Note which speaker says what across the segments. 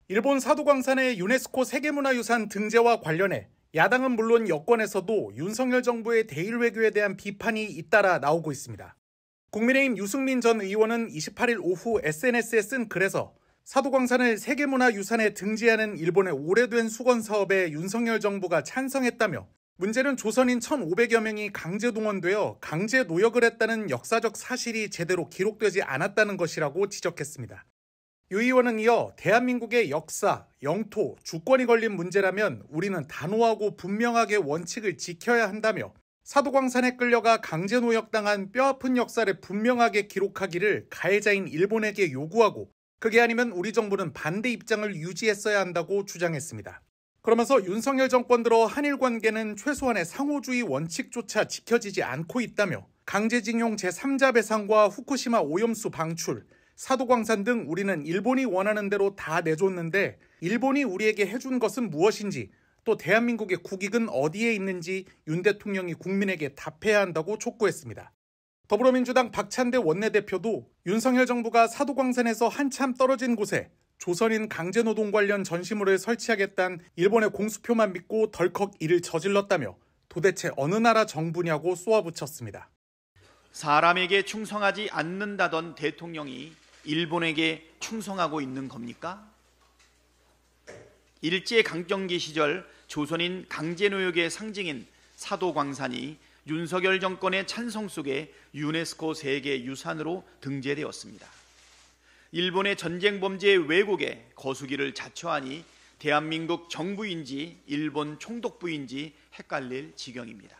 Speaker 1: 일본 사도광산의 유네스코 세계문화유산 등재와 관련해 야당은 물론 여권에서도 윤석열 정부의 대일 외교에 대한 비판이 잇따라 나오고 있습니다. 국민의힘 유승민 전 의원은 28일 오후 SNS에 쓴 글에서 사도광산을 세계문화유산에 등재하는 일본의 오래된 수건 사업에 윤석열 정부가 찬성했다며 문제는 조선인 1,500여 명이 강제 동원되어 강제 노역을 했다는 역사적 사실이 제대로 기록되지 않았다는 것이라고 지적했습니다. 유 의원은 이어 대한민국의 역사, 영토, 주권이 걸린 문제라면 우리는 단호하고 분명하게 원칙을 지켜야 한다며 사도광산에 끌려가 강제 노역당한 뼈아픈 역사를 분명하게 기록하기를 가해자인 일본에게 요구하고 그게 아니면 우리 정부는 반대 입장을 유지했어야 한다고 주장했습니다. 그러면서 윤석열 정권 들어 한일 관계는 최소한의 상호주의 원칙조차 지켜지지 않고 있다며 강제징용 제3자 배상과 후쿠시마 오염수 방출, 사도광산 등 우리는 일본이 원하는 대로 다 내줬는데 일본이 우리에게 해준 것은 무엇인지 또 대한민국의 국익은 어디에 있는지 윤 대통령이 국민에게 답해야 한다고 촉구했습니다. 더불어민주당 박찬대 원내대표도 윤석열 정부가 사도광산에서 한참 떨어진 곳에 조선인 강제노동 관련 전시물을 설치하겠다는 일본의 공수표만 믿고 덜컥 이를 저질렀다며 도대체 어느 나라 정부냐고 쏘아붙였습니다.
Speaker 2: 사람에게 충성하지 않는다던 대통령이 일본에게 충성하고 있는 겁니까? 일제강점기 시절 조선인 강제노역의 상징인 사도광산이 윤석열 정권의 찬성 속에 유네스코 세계유산으로 등재되었습니다. 일본의 전쟁 범죄 왜곡에 거수기를 자처하니 대한민국 정부인지 일본 총독부인지 헷갈릴 지경입니다.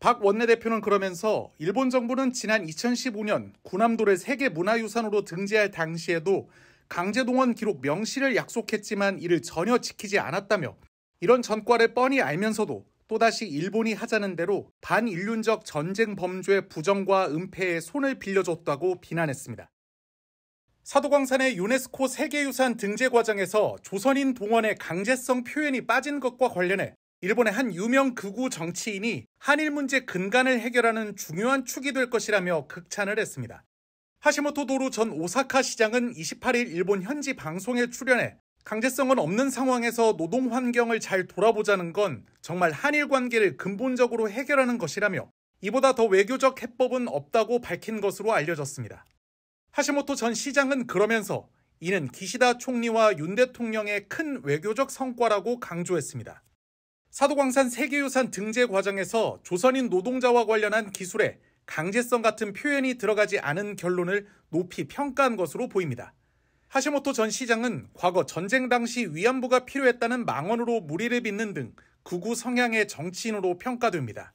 Speaker 1: 박 원내대표는 그러면서 일본 정부는 지난 2015년 구남도를 세계문화유산으로 등재할 당시에도 강제동원 기록 명시를 약속했지만 이를 전혀 지키지 않았다며 이런 전과를 뻔히 알면서도 또다시 일본이 하자는 대로 반인륜적 전쟁 범죄 부정과 은폐에 손을 빌려줬다고 비난했습니다. 사도광산의 유네스코 세계유산 등재 과정에서 조선인 동원의 강제성 표현이 빠진 것과 관련해 일본의 한 유명 극우 정치인이 한일 문제 근간을 해결하는 중요한 축이 될 것이라며 극찬을 했습니다. 하시모토 도루 전 오사카 시장은 28일 일본 현지 방송에 출연해 강제성은 없는 상황에서 노동 환경을 잘 돌아보자는 건 정말 한일 관계를 근본적으로 해결하는 것이라며 이보다 더 외교적 해법은 없다고 밝힌 것으로 알려졌습니다. 하시모토 전 시장은 그러면서 이는 기시다 총리와 윤 대통령의 큰 외교적 성과라고 강조했습니다. 사도광산 세계유산 등재 과정에서 조선인 노동자와 관련한 기술에 강제성 같은 표현이 들어가지 않은 결론을 높이 평가한 것으로 보입니다. 하시모토 전 시장은 과거 전쟁 당시 위안부가 필요했다는 망언으로 무리를 빚는 등 극우 성향의 정치인으로 평가됩니다.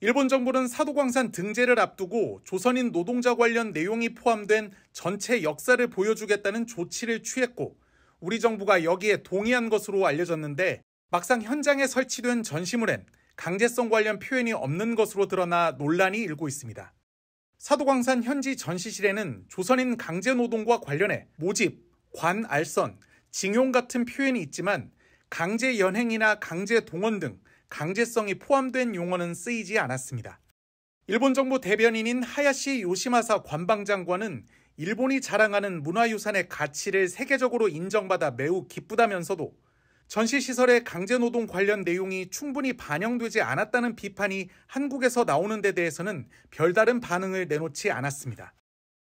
Speaker 1: 일본 정부는 사도광산 등재를 앞두고 조선인 노동자 관련 내용이 포함된 전체 역사를 보여주겠다는 조치를 취했고 우리 정부가 여기에 동의한 것으로 알려졌는데 막상 현장에 설치된 전시물엔 강제성 관련 표현이 없는 것으로 드러나 논란이 일고 있습니다. 사도광산 현지 전시실에는 조선인 강제노동과 관련해 모집, 관, 알선, 징용 같은 표현이 있지만 강제 연행이나 강제 동원 등 강제성이 포함된 용어는 쓰이지 않았습니다. 일본 정부 대변인인 하야시 요시마사 관방장관은 일본이 자랑하는 문화유산의 가치를 세계적으로 인정받아 매우 기쁘다면서도 전시시설의 강제노동 관련 내용이 충분히 반영되지 않았다는 비판이 한국에서 나오는 데 대해서는 별다른 반응을 내놓지 않았습니다.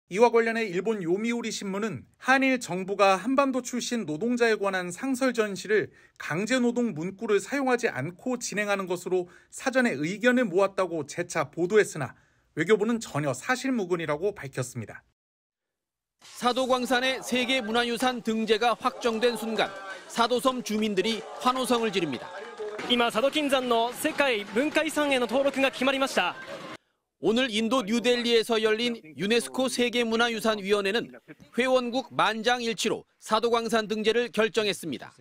Speaker 1: 이와 관련해 일본 요미우리 신문은 한일 정부가 한반도 출신 노동자에 관한 상설 전시를 강제노동 문구를 사용하지 않고 진행하는 것으로 사전에 의견을 모았다고 재차 보도했으나 외교부는 전혀 사실무근이라고 밝혔습니다.
Speaker 3: 사도광산의 세계문화유산 등재가 확정된 순간 사도섬 주민들이 환호성을 지릅니다.
Speaker 4: 今佐渡金山の世界文化遺産への登録が決まりました.
Speaker 3: 오늘 인도 뉴델리에서 열린 유네스코 세계문화유산위원회는 회원국 만장일치로 사도광산 등재를 결정했습니다.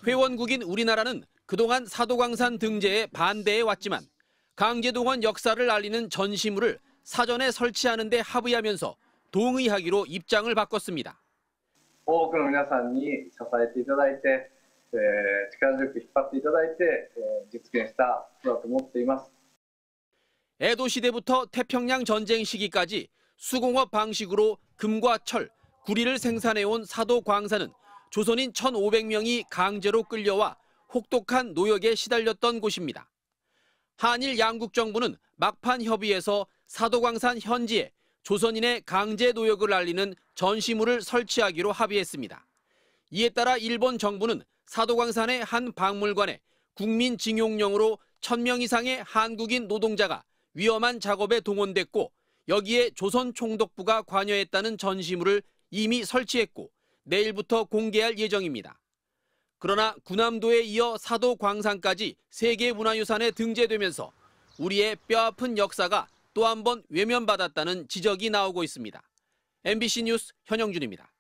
Speaker 3: 회원국인 우리나라는 그동안 사도광산 등재에 반대해 왔지만 강제동원 역사를 알리는 전시물을 사전에 설치하는 데 합의하면서 동의하기로 입장을 바꿨습니다.
Speaker 5: 多くの皆さんに支えていただいて、力強く引っ張っていただいて、実現したことだと思っています。
Speaker 3: 에도 시대부터 태평양 전쟁 시기까지 수공업 방식으로 금과 철, 구리를 생산해온 사도광산은 조선인 1,500명이 강제로 끌려와 혹독한 노역에 시달렸던 곳입니다. 한일 양국 정부는 막판 협의에서 사도광산 현지에 조선인의 강제 노역을 알리는 전시물을 설치하기로 합의했습니다. 이에 따라 일본 정부는 사도광산의 한 박물관에 국민징용령으로 1,000명 이상의 한국인 노동자가 위험한 작업에 동원됐고 여기에 조선 총독부가 관여했다는 전시물을 이미 설치했고 내일부터 공개할 예정입니다. 그러나 군함도에 이어 사도광산까지 세계문화유산에 등재되면서 우리의 뼈아픈 역사가 또 한 번 외면받았다는 지적이 나오고 있습니다. MBC 뉴스 현영준입니다.